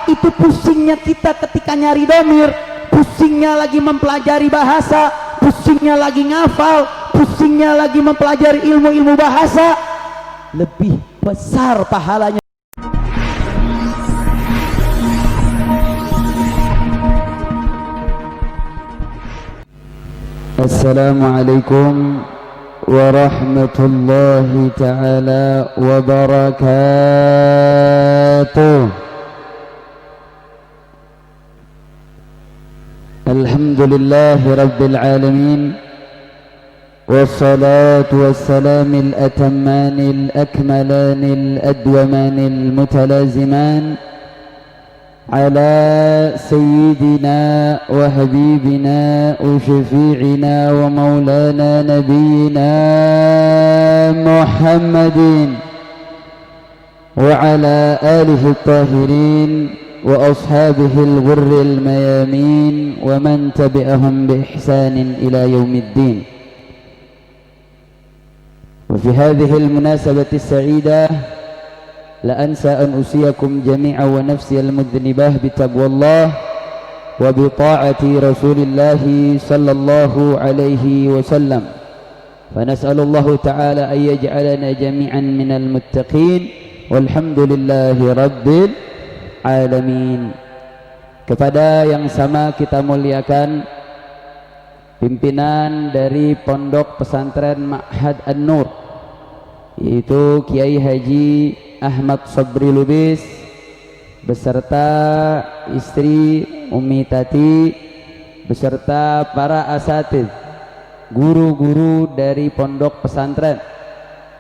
Itu pusingnya kita ketika nyari domir, pusingnya lagi mempelajari bahasa, pusingnya lagi ngafal, pusingnya lagi mempelajari ilmu-ilmu bahasa. Lebih besar pahalanya. Assalamualaikum warahmatullahi ta'ala wabarakatuh. Alhamdulillahi rabbil alamin, wassalatu wassalamil atammanil akmalanil adwamanil mutalaziman على سيدنا وحبيبنا وشفيعنا ومولانا نبينا محمد وعلى آله الطاهرين وأصحابه الغر الميامين ومن تبعهم بإحسان إلى يوم الدين. وفي هذه المناسبة السعيدة لا أنسى أن أوصيكم جميعا ونفسي المذنبة بتقوى الله وبطاعة رسول الله صلى الله عليه وسلم، فنسأل الله تعالى أن يجعلنا جميعا من المتقين والحمد لله رب العالمين. Kepada yang sama kita muliakan pimpinan dari Pondok Pesantren Ma'had An-Nur, yaitu Kiai Haji Ahmad Sobri Lubis beserta istri Umi Tati beserta para asatidz, guru-guru dari Pondok Pesantren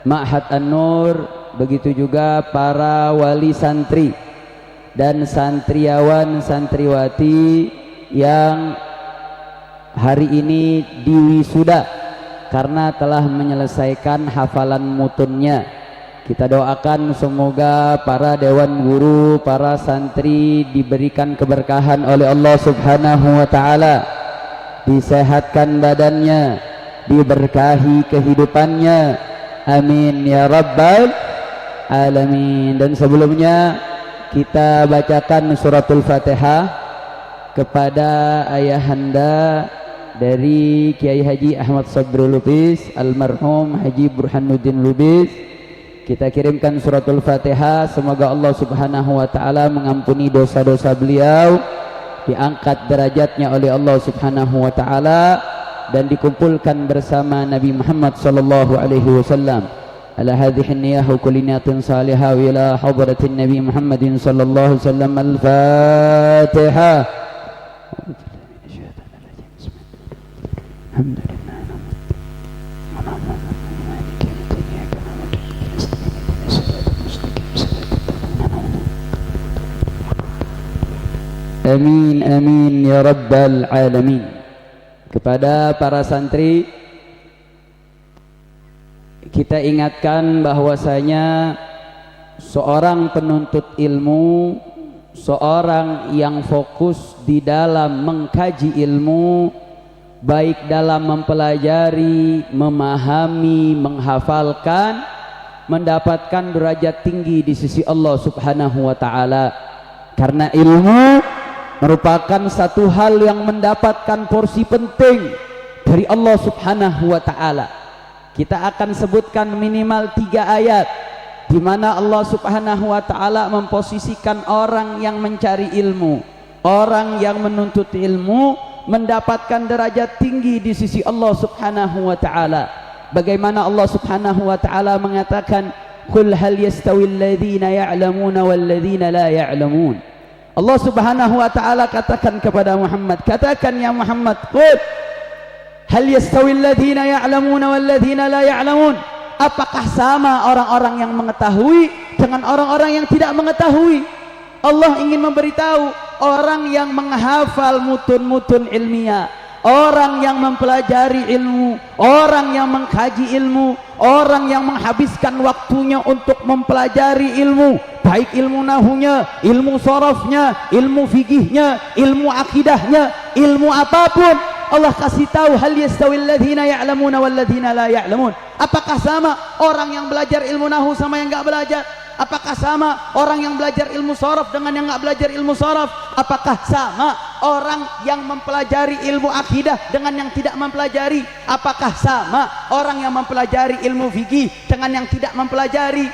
Ma'had An-Nur, begitu juga para wali santri dan santriawan santriwati yang hari ini diwisuda karena telah menyelesaikan hafalan mutunnya. Kita doakan semoga para dewan guru, para santri diberikan keberkahan oleh Allah Subhanahu wa ta'ala, disehatkan badannya, diberkahi kehidupannya, amin ya rabbal alamin. Dan sebelumnya kita bacakan suratul Fatihah kepada ayahanda dari Kiai Haji Ahmad Sobri Lubis, almarhum Haji Burhanuddin Lubis. Kita kirimkan suratul Fatihah, semoga Allah Subhanahu wa ta'ala mengampuni dosa-dosa beliau, diangkat derajatnya oleh Allah Subhanahu wa ta'ala, dan dikumpulkan bersama Nabi Muhammad sallallahu alaihi wasallam. Ala hadhihi niyyah kulli niyatin salihah ila hadratin Nabi Muhammadin sallallahu alaihi wasallam. Al-Fatihah. Alhamdulillah. Amin amin ya rabbal alamin. Kepada para santri kita ingatkan bahwasanya seorang penuntut ilmu, seorang yang fokus di dalam mengkaji ilmu, baik dalam mempelajari, memahami, menghafalkan, mendapatkan derajat tinggi di sisi Allah Subhanahu wa ta'ala. Karena ilmu merupakan satu hal yang mendapatkan porsi penting dari Allah Subhanahu wa ta'ala. Kita akan sebutkan minimal 3 ayat di mana Allah Subhanahu wa ta'ala memposisikan orang yang mencari ilmu, orang yang menuntut ilmu, mendapatkan derajat tinggi di sisi Allah Subhanahu wa ta'ala. Bagaimana Allah Subhanahu wa ta'ala mengatakan, qul hal yastawil ladzina ya'lamuna wal ladzina la ya'lamun. Allah Subhanahu wa ta'ala katakan kepada Muhammad, katakan ya Muhammad, qul hal yastawil ladzina ya'lamuna wal ladzina la ya'lamun. Apakah sama orang-orang yang mengetahui dengan orang-orang yang tidak mengetahui? Allah ingin memberitahu orang yang menghafal mutun-mutun ilmiah, orang yang mempelajari ilmu, orang yang mengkaji ilmu, orang yang menghabiskan waktunya untuk mempelajari ilmu, baik ilmu nahunya, ilmu sorofnya, ilmu fikihnya, ilmu akidahnya, ilmu apapun. Allah kasih tahu, hal yastawil ladzina ya'lamuna wal ladzina la ya'lamun. Apakah sama orang yang belajar ilmu nahu sama yang enggak belajar? Apakah sama orang yang belajar ilmu sorof dengan yang nggak belajar ilmu sorof? Apakah sama orang yang mempelajari ilmu akidah dengan yang tidak mempelajari? Apakah sama orang yang mempelajari ilmu fikih dengan yang tidak mempelajari?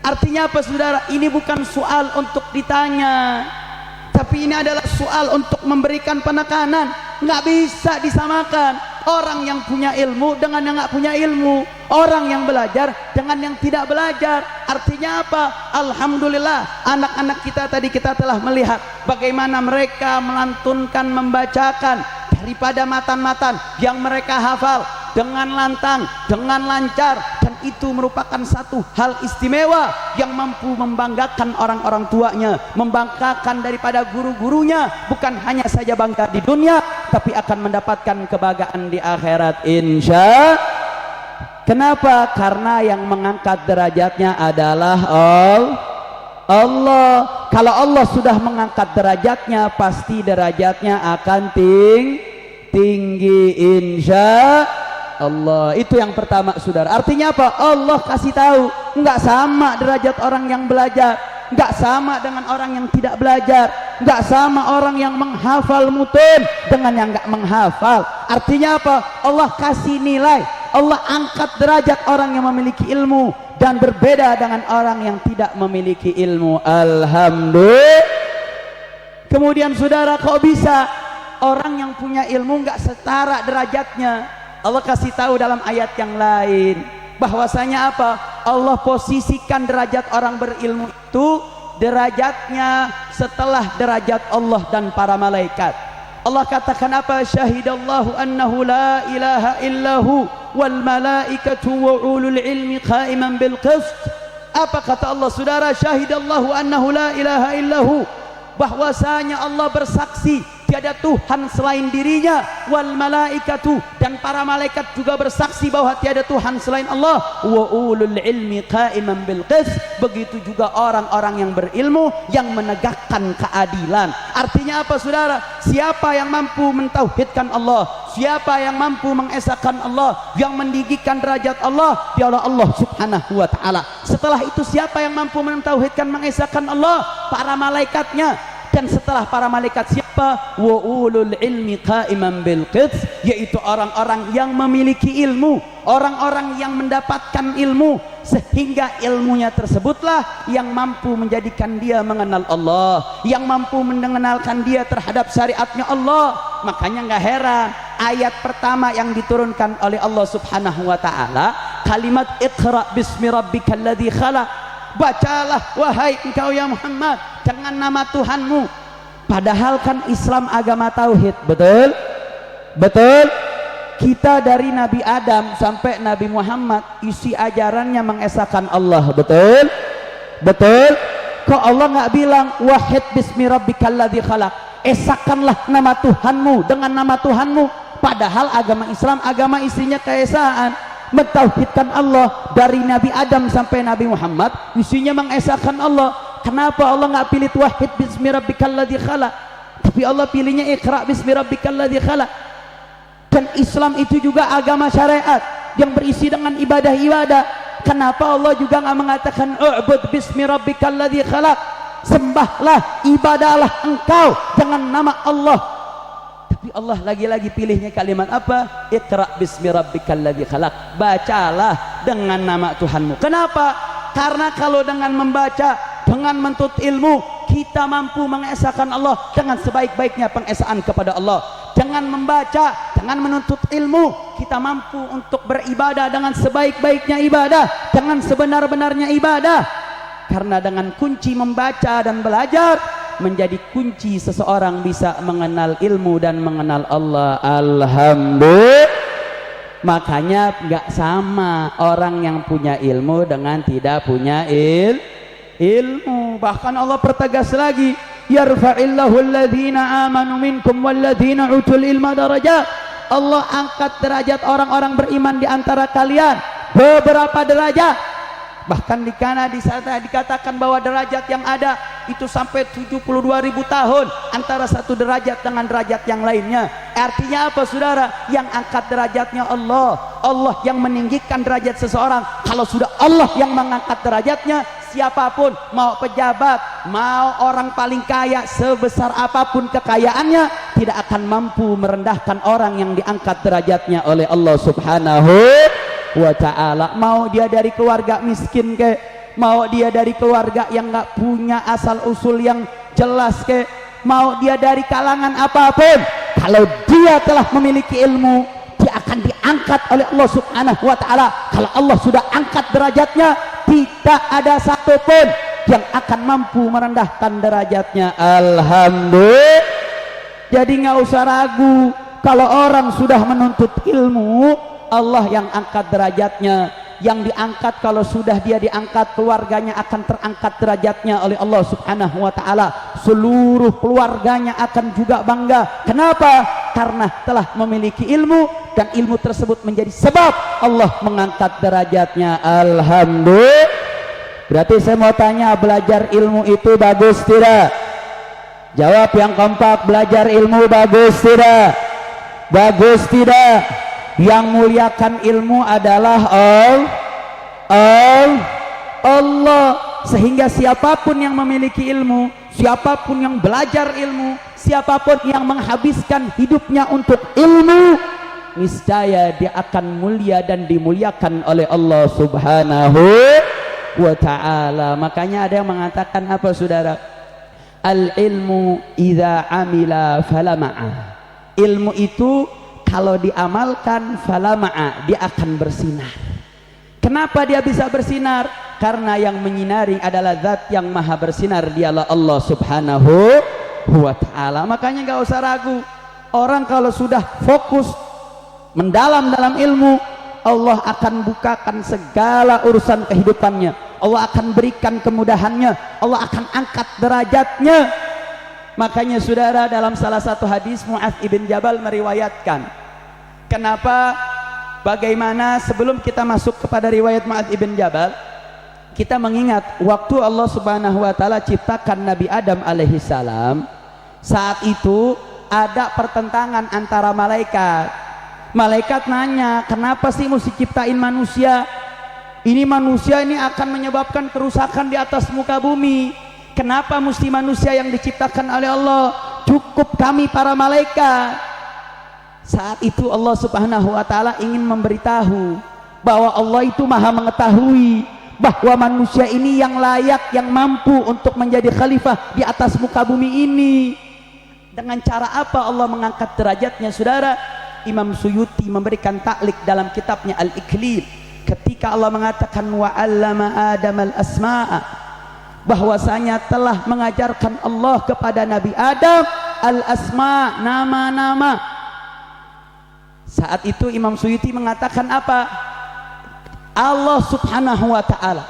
Artinya apa saudara? Ini bukan soal untuk ditanya, tapi ini adalah soal untuk memberikan penekanan. Nggak bisa disamakan orang yang punya ilmu dengan yang nggak punya ilmu, orang yang belajar dengan yang tidak belajar. Artinya apa? Alhamdulillah, anak-anak kita tadi kita telah melihat bagaimana mereka melantunkan, membacakan daripada matan-matan yang mereka hafal dengan lantang, dengan lancar, dan itu merupakan satu hal istimewa yang mampu membanggakan orang-orang tuanya, membanggakan daripada guru-gurunya, bukan hanya saja bangga di dunia tapi akan mendapatkan kebanggaan di akhirat insya. Kenapa? Karena yang mengangkat derajatnya adalah Allah. Kalau Allah sudah mengangkat derajatnya, pasti derajatnya akan tinggi insya Allah. Itu yang pertama saudara. Artinya apa? Allah kasih tahu nggak sama derajat orang yang belajar, nggak sama dengan orang yang tidak belajar, nggak sama orang yang menghafal mutun dengan yang nggak menghafal. Artinya apa? Allah kasih nilai, Allah angkat derajat orang yang memiliki ilmu dan berbeda dengan orang yang tidak memiliki ilmu. Alhamdulillah. Kemudian saudara, kok bisa orang yang punya ilmu nggak setara derajatnya? Allah kasih tahu dalam ayat yang lain bahwasanya apa? Allah posisikan derajat orang berilmu itu derajatnya setelah derajat Allah dan para malaikat. Allah katakan apa? Syahidallahu annahu la ilaha illahu wal malaikatu wa ulul ilmi qaiman bil qist. Apa kata Allah saudara? Syahidallahu annahu la ilaha illahu, bahwasanya Allah bersaksi tiada Tuhan selain dirinya, wal malaikatu, dan para malaikat juga bersaksi bahwa tiada Tuhan selain Allah, wa ulul ilmi qaiman bil qist, begitu juga orang-orang yang berilmu yang menegakkan keadilan. Artinya apa saudara? Siapa yang mampu mentauhidkan Allah, siapa yang mampu mengesahkan Allah, yang meninggikan derajat Allah, dialah Allah subhanahu wa ta'ala. Setelah itu siapa yang mampu mentauhidkan, mengesahkan Allah? Para malaikatnya. Dan setelah para malaikat siapa? Wa ulul ilmi qaiman bil qist, yaitu orang-orang yang memiliki ilmu, orang-orang yang mendapatkan ilmu, sehingga ilmunya tersebutlah yang mampu menjadikan dia mengenal Allah, yang mampu mengenalkan dia terhadap syariatnya Allah. Makanya nggak heran ayat pertama yang diturunkan oleh Allah subhanahu wa ta'ala kalimat iqra bismi rabbikal ladzi khalaq. Bacalah wahai engkau ya Muhammad dengan nama Tuhanmu. Padahal kan Islam agama tauhid, betul? Betul? Kita dari Nabi Adam sampai Nabi Muhammad isi ajarannya mengesahkan Allah, betul? Betul? Kok Allah nggak bilang wahid bismi rabbikal ladzi khalaq, esahkanlah nama Tuhanmu dengan nama Tuhanmu? Padahal agama Islam agama isinya keesaan, mentauhidkan Allah. Dari Nabi Adam sampai Nabi Muhammad isinya mengesahkan Allah. Kenapa Allah nggak pilih wahid bismi rabbikal ladzi khalaq, tapi Allah pilihnya iqra bismi rabbikal ladzi khalaq? Dan Islam itu juga agama syariat yang berisi dengan ibadah-ibadah. Kenapa Allah juga nggak mengatakan u'bud bismi rabbikal ladzi khalaq, sembahlah, ibadahlah engkau dengan nama Allah? Tapi Allah lagi-lagi pilihnya kalimat apa? Iqra bismi rabbikal ladzi khalaq, bacalah dengan nama Tuhanmu. Kenapa? Karena kalau dengan membaca, dengan menuntut ilmu, kita mampu mengesahkan Allah dengan sebaik-baiknya pengesahan kepada Allah. Dengan membaca, dengan menuntut ilmu, kita mampu untuk beribadah dengan sebaik-baiknya ibadah, dengan sebenar-benarnya ibadah. Karena dengan kunci membaca dan belajar menjadi kunci seseorang bisa mengenal ilmu dan mengenal Allah. Alhamdulillah. Makanya nggak sama orang yang punya ilmu dengan tidak punya ilmu. Bahkan Allah pertegas lagi, yarfa'illahu alladhina amanu minkum walladhina utul ilma darajat. Allah angkat derajat orang-orang beriman di antara kalian beberapa derajat. Bahkan di sana dikatakan bahwa derajat yang ada itu sampai 72.000 tahun antara satu derajat dengan derajat yang lainnya. Artinya apa saudara? Yang angkat derajatnya Allah, Allah yang meninggikan derajat seseorang. Kalau sudah Allah yang mengangkat derajatnya, siapapun, mau pejabat, mau orang paling kaya, sebesar apapun kekayaannya, tidak akan mampu merendahkan orang yang diangkat derajatnya oleh Allah Subhanahu wa ta'ala. Mau dia dari keluarga miskin ke, mau dia dari keluarga yang nggak punya asal usul yang jelas ke, mau dia dari kalangan apapun, kalau dia telah memiliki ilmu, dia akan diangkat oleh Allah Subhanahu wa ta'ala. Kalau Allah sudah angkat derajatnya, tidak ada satupun yang akan mampu merendahkan derajatnya. Alhamdulillah. Jadi nggak usah ragu, kalau orang sudah menuntut ilmu, Allah yang angkat derajatnya. Yang diangkat, kalau sudah dia diangkat, keluarganya akan terangkat derajatnya oleh Allah Subhanahu wa ta'ala. Seluruh keluarganya akan juga bangga. Kenapa? Karena telah memiliki ilmu, dan ilmu tersebut menjadi sebab Allah mengangkat derajatnya. Alhamdulillah. Berarti saya mau tanya, belajar ilmu itu bagus tidak? Jawab yang kompak, belajar ilmu bagus tidak? Bagus tidak? Yang muliakan ilmu adalah Allah. Sehingga siapapun yang memiliki ilmu, siapapun yang belajar ilmu, siapapun yang menghabiskan hidupnya untuk ilmu, niscaya dia akan mulia dan dimuliakan oleh Allah Subhanahu wa ta'ala. Makanya ada yang mengatakan apa, saudara? Al ilmu idza amila falama'a. Ilmu itu kalau diamalkan falama'a, dia akan bersinar. Kenapa dia bisa bersinar? Karena yang menyinari adalah zat yang maha bersinar, dialah Allah Subhanahu wa ta'ala. Makanya gak usah ragu, orang kalau sudah fokus mendalam dalam ilmu, Allah akan bukakan segala urusan kehidupannya, Allah akan berikan kemudahannya, Allah akan angkat derajatnya. Makanya saudara, dalam salah satu hadis Mu'adz ibn Jabal meriwayatkan, kenapa, bagaimana sebelum kita masuk kepada riwayat Mu'adz ibn Jabal, kita mengingat waktu Allah Subhanahu wa ta'ala ciptakan Nabi Adam alaihi salam. Saat itu ada pertentangan antara malaikat. Malaikat nanya, kenapa sih mesti ciptain manusia? Ini manusia ini akan menyebabkan kerusakan di atas muka bumi. Kenapa mesti manusia yang diciptakan oleh Allah? Cukup kami para malaikat. Saat itu Allah Subhanahu wa ta'ala ingin memberitahu bahwa Allah itu maha mengetahui bahwa manusia ini yang layak, yang mampu untuk menjadi khalifah di atas muka bumi ini. Dengan cara apa Allah mengangkat derajatnya, saudara? Imam Suyuti memberikan taklik dalam kitabnya Al-Iklil, ketika Allah mengatakan wa 'allama Adam al-asma'a, bahwasanya telah mengajarkan Allah kepada Nabi Adam al-asma, nama-nama. Saat itu Imam Suyuti mengatakan apa? Allah Subhanahu wa ta'ala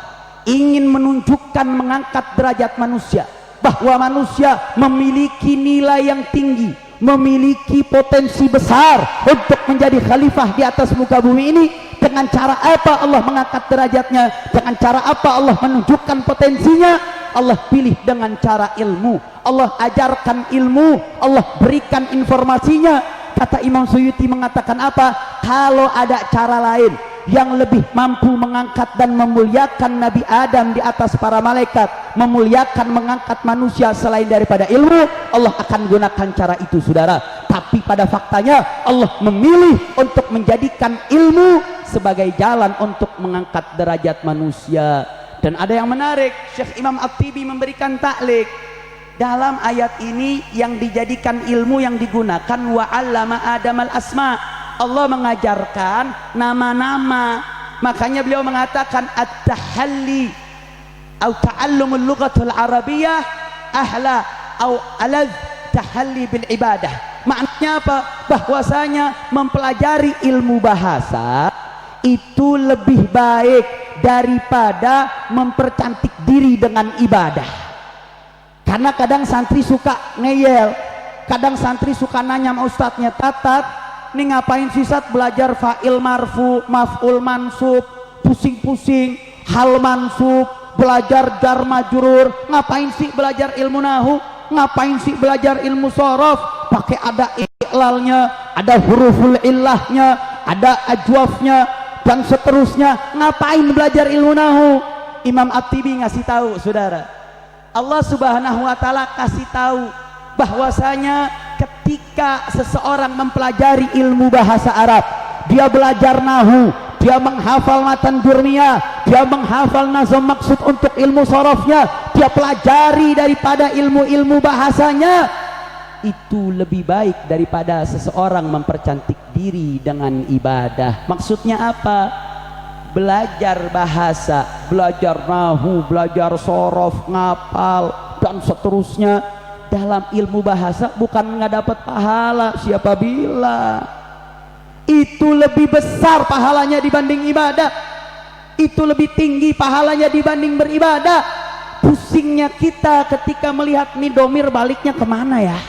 ingin menunjukkan, mengangkat derajat manusia, bahwa manusia memiliki nilai yang tinggi, memiliki potensi besar untuk menjadi khalifah di atas muka bumi ini. Dengan cara apa Allah mengangkat derajatnya? Dengan cara apa Allah menunjukkan potensinya? Allah pilih dengan cara ilmu. Allah ajarkan ilmu, Allah berikan informasinya. Kata Imam Suyuti mengatakan apa? Kalau ada cara lain yang lebih mampu mengangkat dan memuliakan Nabi Adam di atas para malaikat, memuliakan, mengangkat manusia selain daripada ilmu, Allah akan gunakan cara itu, saudara. Tapi pada faktanya Allah memilih untuk menjadikan ilmu sebagai jalan untuk mengangkat derajat manusia. Dan ada yang menarik, Syekh Imam At-Tibi memberikan taklik dalam ayat ini. Yang dijadikan ilmu yang digunakan wa 'allama Adam al-asma, Allah mengajarkan nama-nama. Makanya beliau mengatakan at-tahalli atau ta'allumul lughatul arabiyyah ahla atau alaz tahalli bil ibadah. Maknanya apa? Bahwasanya mempelajari ilmu bahasa itu lebih baik daripada mempercantik diri dengan ibadah. Karena kadang santri suka ngeyel, kadang santri suka nanya sama ustadznya, tatat, ini ngapain sih Sat belajar fa'il marfu, maf'ul mansub, pusing-pusing, hal mansub, belajar jar majrur, ngapain sih belajar ilmu nahu, ngapain sih belajar ilmu sorof, pakai ada i'lalnya, ada huruful illahnya, ada ajwafnya, dan seterusnya. Ngapain belajar ilmu nahu? Imam At-Tibi ngasih tahu, saudara, Allah Subhanahu wa taala kasih tahu bahwasanya ketika seseorang mempelajari ilmu bahasa Arab, dia belajar nahu, dia menghafal matan jurmiyah, dia menghafal nazam maksud untuk ilmu sorofnya, dia pelajari daripada ilmu-ilmu bahasanya, itu lebih baik daripada seseorang mempercantik diri dengan ibadah. Maksudnya apa? Belajar bahasa, belajar nahu, belajar sorof, ngapal dan seterusnya dalam ilmu bahasa bukan nggak dapat pahala, siapa bilang? Itu lebih besar pahalanya dibanding ibadah, itu lebih tinggi pahalanya dibanding beribadah. Pusingnya kita ketika melihat nih domir baliknya kemana ya,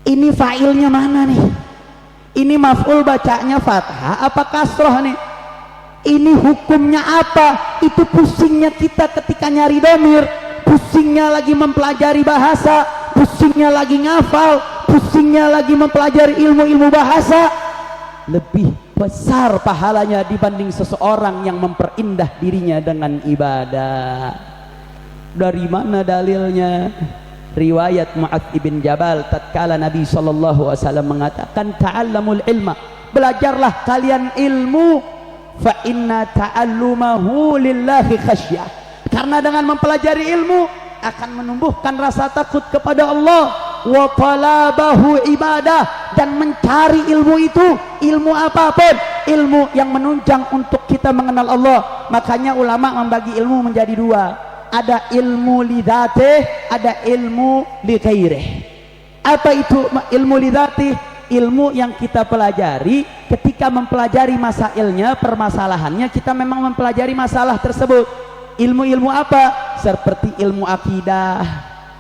ini fa'ilnya mana nih, ini maf'ul bacanya fathah apa kasroh nih, ini hukumnya apa. Itu pusingnya kita ketika nyari domir, pusingnya lagi mempelajari bahasa, pusingnya lagi ngafal, pusingnya lagi mempelajari ilmu-ilmu bahasa. Lebih besar pahalanya dibanding seseorang yang memperindah dirinya dengan ibadah. Dari mana dalilnya? Riwayat Mu'adz ibn Jabal tatkala Nabi SAW mengatakan, ta'allamul ilma, belajarlah kalian ilmu, fa inna ta'allumahu lillahi khasyah, karena dengan mempelajari ilmu akan menumbuhkan rasa takut kepada Allah, wa talabahu ibadah, dan mencari ilmu itu, ilmu apapun, ilmu yang menunjang untuk kita mengenal Allah. Makanya ulama membagi ilmu menjadi dua, ada ilmu li dzatih, ada ilmu li ghairih. Apa itu ilmu li dzatih? Ilmu yang kita pelajari ketika mempelajari masailnya, permasalahannya, kita memang mempelajari masalah tersebut. Ilmu-ilmu apa? Seperti ilmu akidah,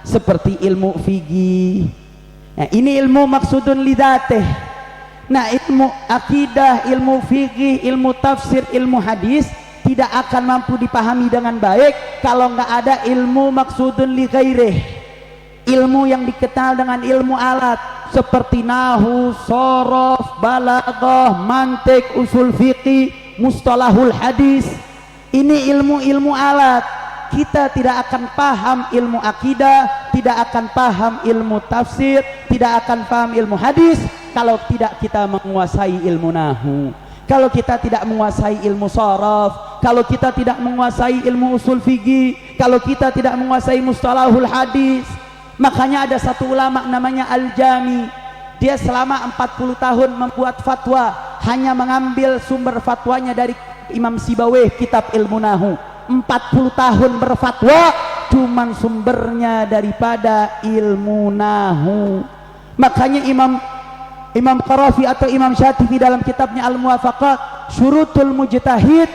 seperti ilmu fikih. Nah, ini ilmu maksudun lidzatih. Nah, ilmu akidah, ilmu fikih, ilmu tafsir, ilmu hadis tidak akan mampu dipahami dengan baik kalau nggak ada ilmu maksudun li ghairih. Ilmu yang dikenal dengan ilmu alat seperti nahu, sorof, balaghah, mantik, usul fiqih, mustalahul hadis. Ini ilmu-ilmu alat. Kita tidak akan paham ilmu akidah, tidak akan paham ilmu tafsir, tidak akan paham ilmu hadis kalau tidak kita menguasai ilmu nahu, kalau kita tidak menguasai ilmu sorof, kalau kita tidak menguasai ilmu usul fiqih, kalau kita tidak menguasai mustalahul hadis. Makanya ada satu ulama namanya Al-Jami, dia selama 40 tahun membuat fatwa, hanya mengambil sumber fatwanya dari Imam Sibawayh, kitab ilmu nahu. 40 tahun berfatwa, cuman sumbernya daripada ilmu nahu. Makanya Imam Qarafi atau Imam Syatibi dalam kitabnya Al-Muwafaqat, Syurutul Mujtahid,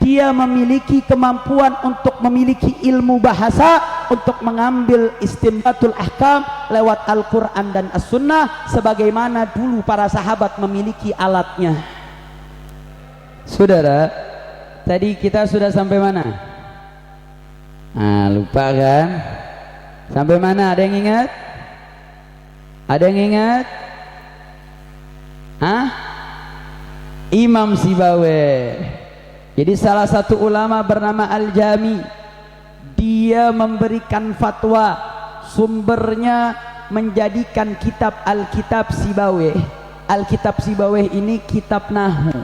dia memiliki kemampuan untuk memiliki ilmu bahasa, untuk mengambil istinbatul ahkam lewat Al-Quran dan As-Sunnah, sebagaimana dulu para sahabat memiliki alatnya. Saudara, tadi kita sudah sampai mana? Lupa kan? Sampai mana? Ada yang ingat? Ada yang ingat? Imam Sibawayh. Jadi salah satu ulama bernama Al-Jami, dia memberikan fatwa, sumbernya menjadikan kitab Alkitab Sibawayh. Alkitab Sibawayh ini kitab nahu.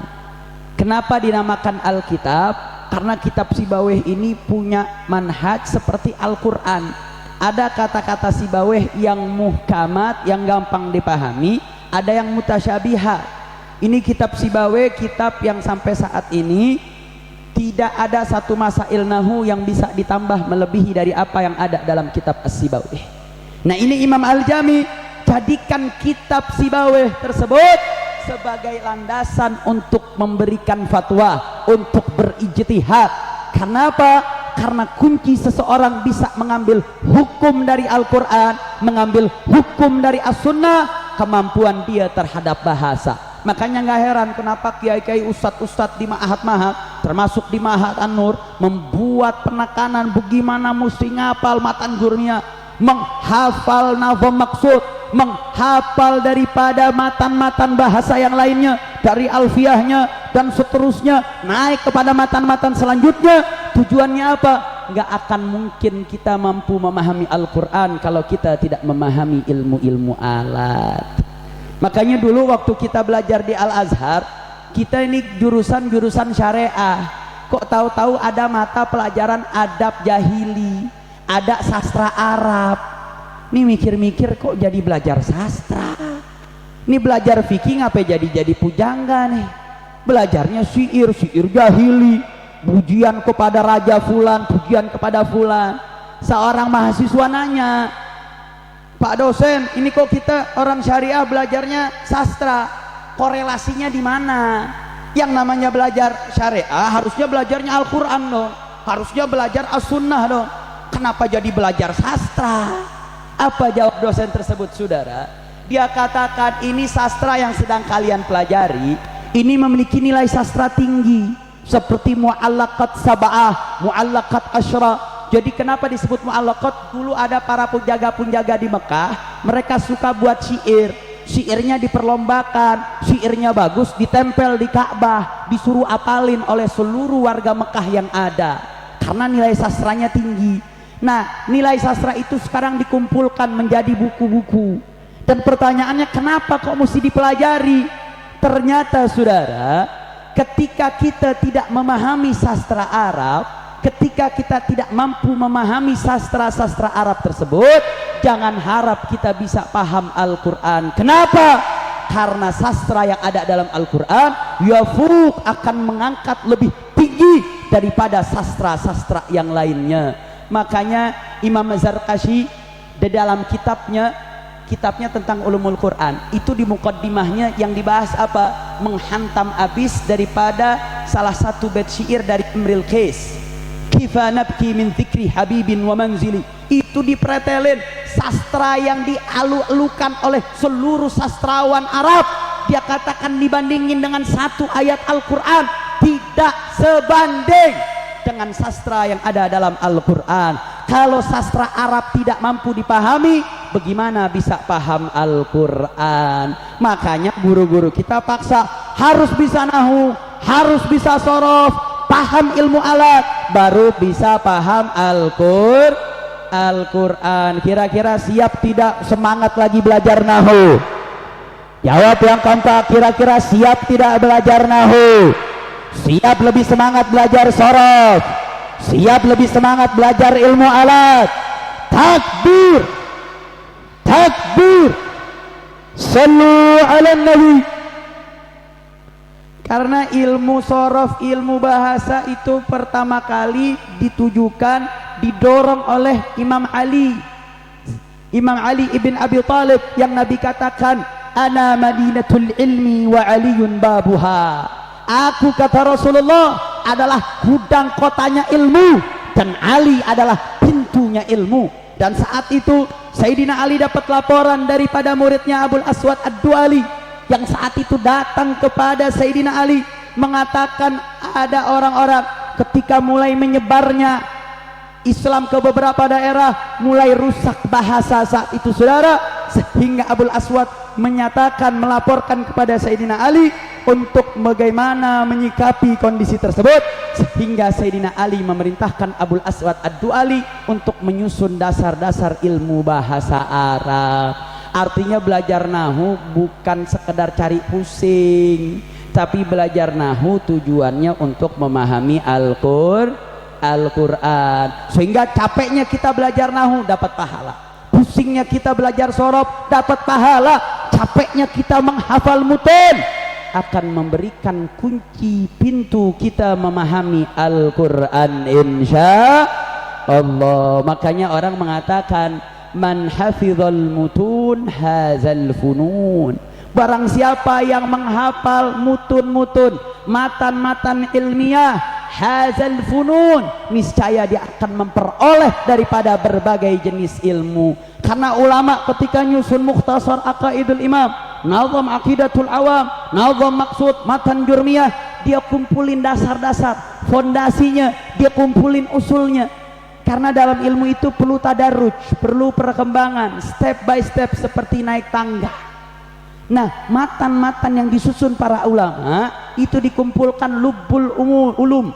Kenapa dinamakan Alkitab? Karena kitab Sibawayh ini punya manhaj seperti Al-Quran. Ada kata-kata Sibawayh yang muhkamat, yang gampang dipahami, ada yang mutasyabihat. Ini kitab Sibawayh, kitab yang sampai saat ini tidak ada satu masail nahu yang bisa ditambah melebihi dari apa yang ada dalam kitab As-Sibawayh. Nah, ini Imam Al-Jami jadikan kitab Sibawayh tersebut sebagai landasan untuk memberikan fatwa, untuk berijtihad. Kenapa? Karena kunci seseorang bisa mengambil hukum dari Al-Quran, mengambil hukum dari As-Sunnah, kemampuan dia terhadap bahasa. Makanya nggak heran kenapa kiai-kiai ustadz-ustadz di ma'had-ma'had, termasuk di Ma'had An-Nur, membuat penekanan bagaimana mesti ngapal matan jurmiyah, menghafal nazam maksud, menghafal daripada matan-matan bahasa yang lainnya, dari alfiyahnya dan seterusnya, naik kepada matan-matan selanjutnya. Tujuannya apa? Nggak akan mungkin kita mampu memahami Al-Quran kalau kita tidak memahami ilmu-ilmu alat. Makanya dulu waktu kita belajar di Al-Azhar, kita ini jurusan syariah, kok tahu-tahu ada mata pelajaran adab jahili, ada sastra Arab. Nih mikir-mikir kok jadi belajar sastra, nih belajar fikih ngapain jadi pujangga nih, belajarnya syair jahili, pujian kepada raja fulan, pujian kepada fulan. Seorang mahasiswa nanya, Pak dosen, ini kok kita orang syariah belajarnya sastra, korelasinya di mana? Yang namanya belajar syariah harusnya belajarnya Al-Quran dong, harusnya belajar As-Sunnah dong, kenapa jadi belajar sastra? Apa jawab dosen tersebut, saudara? Dia katakan, ini sastra yang sedang kalian pelajari ini memiliki nilai sastra tinggi, seperti mu'allaqat sab'ah, mu'allaqat asyra. Jadi kenapa disebut mu'allaqat? Dulu ada para penjaga-penjaga di Mekah, mereka suka buat syair, syairnya diperlombakan, syairnya bagus, ditempel di Ka'bah, disuruh apalin oleh seluruh warga Mekah yang ada, karena nilai sastranya tinggi. Nah, nilai sastra itu sekarang dikumpulkan menjadi buku-buku, dan pertanyaannya kenapa kok mesti dipelajari? Ternyata saudara, ketika kita tidak memahami sastra Arab, ketika kita tidak mampu memahami sastra-sastra Arab tersebut, jangan harap kita bisa paham Al-Quran. Kenapa? Karena sastra yang ada dalam Al-Quran yafuq, akan mengangkat lebih tinggi daripada sastra-sastra yang lainnya. Makanya Imam Zarkashi di dalam kitabnya tentang ulumul Quran itu, di muqaddimahnya yang dibahas apa? Menghantam abis daripada salah satu bait syair dari Imrul Qais, kifa nabki min dzikri habibin wa manzili. Itu dipretelin sastra yang dialu-alukan oleh seluruh sastrawan Arab. Dia katakan dibandingin dengan satu ayat Al-Quran tidak sebanding dengan sastra yang ada dalam Al-Quran. Kalau sastra Arab tidak mampu dipahami, bagaimana bisa paham Al-Quran? Makanya guru-guru kita paksa harus bisa nahu, harus bisa sorof, paham ilmu alat, baru bisa paham Al-Quran. Kira-kira siap tidak semangat lagi belajar nahu? Jawab yang kompak, kira-kira siap tidak belajar nahu? Siap lebih semangat belajar sorof? Siap lebih semangat belajar ilmu alat? Takbir, takbir, sallu ala nabi. Karena ilmu sorof, ilmu bahasa itu pertama kali ditujukan, didorong oleh Imam Ali ibn Abi Thalib, yang Nabi katakan, ana madinatul ilmi wa aliyun babuha. Aku, kata Rasulullah, adalah gudang kotanya ilmu, dan Ali adalah pintunya ilmu. Dan saat itu Sayyidina Ali dapat laporan daripada muridnya Abul Aswad Ad-Du'ali, yang saat itu datang kepada Sayyidina Ali mengatakan ada orang-orang ketika mulai menyebarnya Islam ke beberapa daerah, mulai rusak bahasa saat itu, saudara, sehingga Abul Aswad menyatakan, melaporkan kepada Sayyidina Ali untuk bagaimana menyikapi kondisi tersebut, sehingga Sayyidina Ali memerintahkan Abul Aswad Ad-Du'ali untuk menyusun dasar-dasar ilmu bahasa Arab. Artinya belajar nahu bukan sekedar cari pusing, tapi belajar nahu tujuannya untuk memahami Al-Quran. Sehingga capeknya kita belajar nahu dapat pahala, pusingnya kita belajar sorof dapat pahala, capeknya kita menghafal mutun akan memberikan kunci pintu kita memahami Al-Quran insya Allah. Makanya orang mengatakan, man hafizal mutun hazal funun. Barang siapa yang menghafal mutun-mutun, matan-matan ilmiah, hazal funun, niscaya dia akan memperoleh daripada berbagai jenis ilmu. Karena ulama ketika nyusun Mukhtasar Aqaidul Imam, Nazam Aqidatul Awam, Nazam Maqsud, Matan Jurmiyah, dia kumpulin dasar-dasar, fondasinya, dia kumpulin usulnya. Karena dalam ilmu itu perlu tadarruj, perlu perkembangan, step by step, seperti naik tangga. Nah, matan-matan yang disusun para ulama itu dikumpulkan lubbul ulum,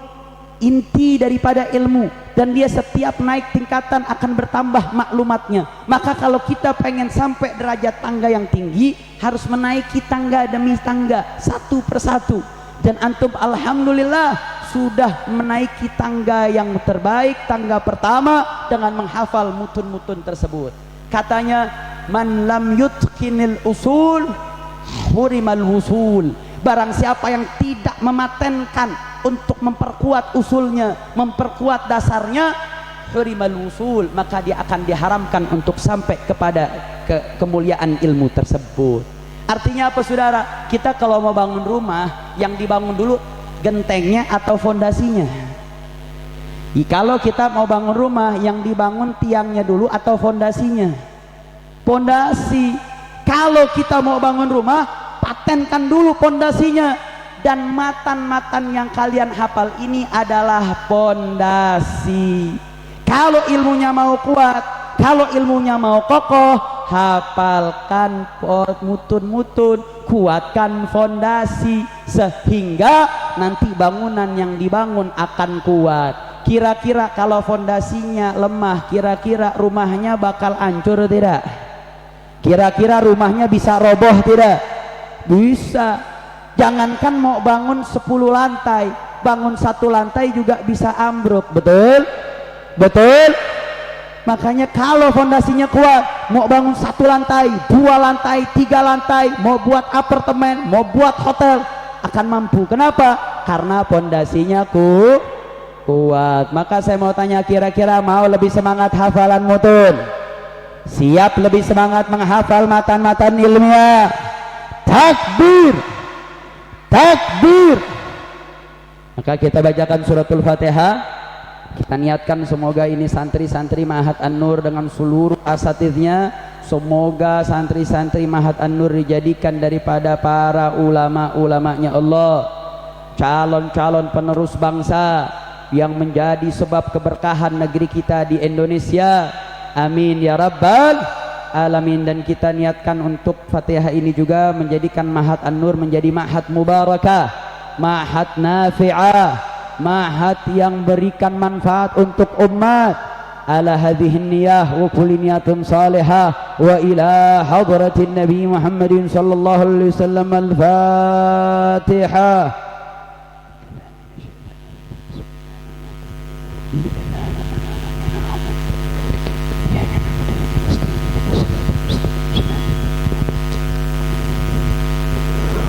inti daripada ilmu, dan dia setiap naik tingkatan akan bertambah maklumatnya. Maka kalau kita pengen sampai derajat tangga yang tinggi, harus menaiki tangga demi tangga, satu persatu. Dan antum alhamdulillah sudah menaiki tangga yang terbaik, tangga pertama, dengan menghafal mutun-mutun tersebut. Katanya, man lam yutqinil usul hurimal wusul. Barang siapa yang tidak mematenkan untuk memperkuat usulnya, memperkuat dasarnya, hurimal wusul, maka dia akan diharamkan untuk sampai kepada kemuliaan ilmu tersebut. Artinya apa saudara? Kita kalau mau bangun rumah, yang dibangun dulu gentengnya atau fondasinya? Kalau kita mau bangun rumah, yang dibangun tiangnya dulu atau fondasinya? Fondasi. Kalau kita mau bangun rumah, patenkan dulu fondasinya. Dan matan-matan yang kalian hafal ini adalah fondasi. Kalau ilmunya mau kuat, kalau ilmunya mau kokoh, hafalkan mutun-mutun, kuatkan fondasi, sehingga nanti bangunan yang dibangun akan kuat. Kira-kira kalau fondasinya lemah, kira-kira rumahnya bakal hancur tidak? Kira-kira rumahnya bisa roboh tidak? Bisa. Jangankan mau bangun 10 lantai, bangun 1 lantai juga bisa ambruk. Betul? Betul? Makanya kalau fondasinya kuat, mau bangun 1 lantai, 2 lantai, 3 lantai, mau buat apartemen, mau buat hotel, akan mampu. Kenapa? Karena fondasinya kuat. Maka saya mau tanya, kira-kira mau lebih semangat hafalan mutun? Siap lebih semangat menghafal matan-matan ilmiah? Takbir! Takbir. Maka kita bacakan suratul Fatihah. Kita niatkan semoga ini santri-santri Ma'had An-Nur dengan seluruh asatidnya, semoga santri-santri Ma'had An-Nur dijadikan daripada para ulama-ulamanya Allah, calon-calon penerus bangsa yang menjadi sebab keberkahan negeri kita di Indonesia. Amin ya rabbal alamin. Dan kita niatkan untuk Fatihah ini juga menjadikan Ma'had An-Nur menjadi ma'had mubarakah, ma'had nafi'ah, ma'had yang berikan manfaat untuk umat. Ala hadhihi niyah wa kulli niyatun salihah wa ila hadratin Nabi Muhammadin sallallahu alaihi wasallam. Al-Fatihah.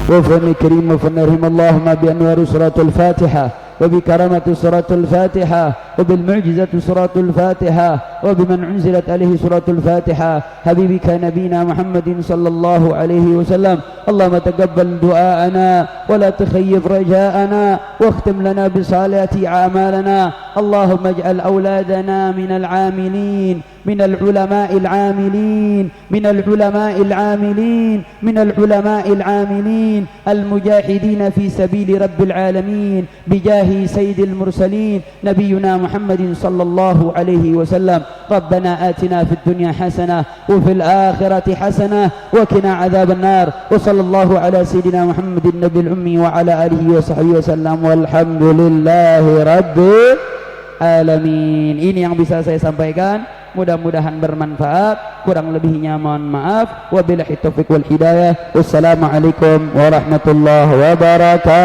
وفن كريم وفنرهم اللهم بأنوار سورة الفاتحة وبكرامة سورة الفاتحة وبالمعجزة سورة الفاتحة وبمن أنزلت عليه سورة الفاتحة حبيبك نبينا محمد صلى الله عليه وسلم. اللهم تقبل دعاءنا ولا تخيب رجاءنا واختم لنا بصالحة أعمالنا. اللهم اجعل أولادنا من العاملين، من العلماء العاملين، من العلماء العاملين، من العلماء العاملين المجاهدين في سبيل رب العالمين بجاه سيد المرسلين نبينا محمد صلى الله عليه وسلم. ربنا آتنا في الدنيا حسنة وفي الآخرة حسنة وقنا عذاب النار. وصلى الله على سيدنا محمد النبي الأمي وعلى آله وصحبه وسلم والحمد لله رب العالمين. Ini yang bisa saya sampaikan, mudah-mudahan bermanfaat, kurang lebihnya mohon maaf. Wabillahi taufiq wal hidayah. Wassalamualaikum warahmatullahi wabarakatuh.